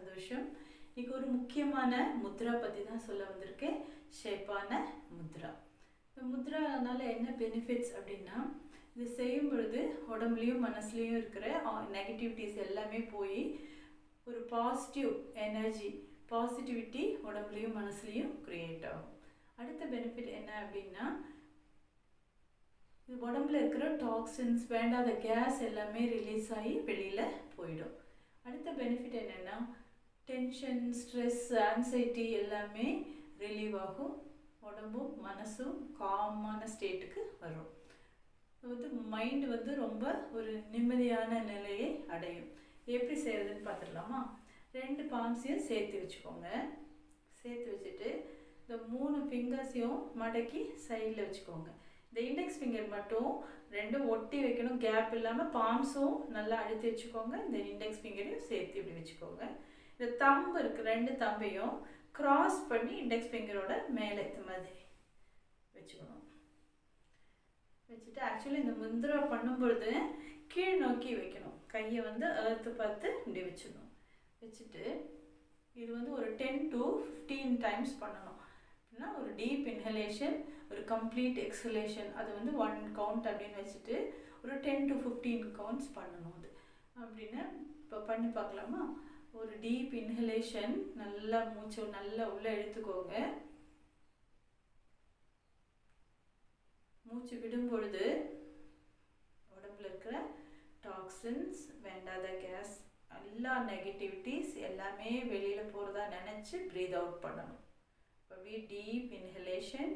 சந்தோஷம். இன்னைக்கு ஒரு முக்கியமான முத்ரா பற்றி தான் சொல்ல வந்திருக்கேன். ஷேப்பான முத்ரா. இந்த முத்ரானால என்ன பெனிஃபிட்ஸ் அப்படின்னா, இது செய்யும் பொழுது உடம்புலையும் மனசுலையும் இருக்கிற நெகட்டிவிட்டிஸ் எல்லாமே போய் ஒரு பாசிட்டிவ் எனர்ஜி, பாசிட்டிவிட்டி உடம்புலையும் மனசுலையும் க்ரியேட் ஆகும். அடுத்த பெனிஃபிட் என்ன அப்படின்னா, இது உடம்புல இருக்கிற டாக்ஸின்ஸ், வேண்டாத கேஸ் எல்லாமே ரிலீஸ் ஆகி வெளியில் போயிடும். அடுத்த பெனிஃபிட் என்னென்னா, டென்ஷன், ஸ்ட்ரெஸ், ஆன்சைட்டி எல்லாமே ரிலீவ் ஆகும். உடம்பும் மனசும் காமான ஸ்டேட்டுக்கு வரும். மைண்டு ரொம்ப ஒரு நிம்மதியான நிலையை அடையும். எப்படி செய்கிறதுன்னு பார்த்துடலாமா? 2 பாம்ஸையும் சேர்த்து வச்சுக்கோங்க. சேர்த்து வச்சுட்டு இந்த 3 ஃபிங்கர்ஸையும் மடக்கி சைடில் வச்சுக்கோங்க. இந்த இண்டெக்ஸ் ஃபிங்கர் மட்டும் 2 ஒட்டி வைக்கணும், கேப் இல்லாமல். பாம்ஸும் நல்லா அழுத்தி வச்சுக்கோங்க. இந்த இண்டெக்ஸ் ஃபிங்கரையும் சேர்த்து இப்படி வச்சுக்கோங்க. இந்த தம்பு இருக்குது, 2 தம்பையும் கிராஸ் பண்ணி இண்டெக்ஸ் ஃபிங்கரோட மேலே இந்த மாதிரி வச்சுக்கணும். வச்சுட்டு ஆக்சுவலி இந்த முத்ரா பண்ணும்பொழுது கீழ் நோக்கி வைக்கணும். கையை எர்த்து பார்த்து இப்படி வச்சிடணும். வச்சுட்டு இது ஒரு 10 to 15 டைம்ஸ் பண்ணணும். அப்படின்னா ஒரு டீப் இன்ஹலேஷன், ஒரு கம்ப்ளீட் எக்ஸலேஷன். அது 1 கவுண்ட் அப்படின்னு வச்சுட்டு ஒரு 10 to 15 கவுண்ட்ஸ் பண்ணணும். அது அப்படின்னு இப்போ பண்ணி பார்க்கலாமா? ஒரு டீப் இன்ஹலேஷன், நல்லா மூச்சு நல்லா உள்ளே எடுத்துக்கோங்க. மூச்சு விடும் பொழுது உடம்புல இருக்கிற டாக்ஸின்ஸ், வேண்டாத கேஸ், எல்லா நெகட்டிவிட்டிஸ் எல்லாமே வெளியில் போகிறதா நினச்சி ப்ரீத் அவுட் பண்ணணும். Deep inhalation,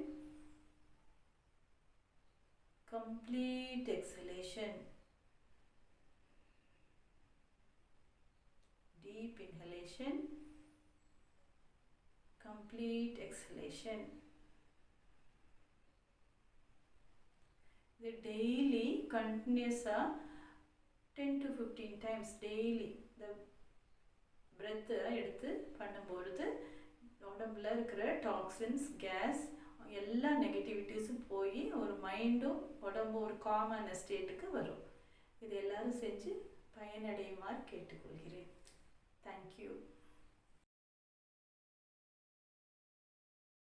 complete exhalation. Deep inhalation, complete exhalation. The daily continuous 10 to 15 times daily the breath எடுத்து பண்ணும்பொழுது உடம்புல இருக்கிற டாக்ஸின்ஸ், கேஸ், எல்லா நெகட்டிவிட்டிஸும் போய் ஒரு மைண்டும் உடம்பும் ஒரு காமான ஸ்டேட்டுக்கு வரும். இது எல்லாரும் செஞ்சு பயனடையுமாறு கேட்டுக்கொள்கிறேன். Thank you.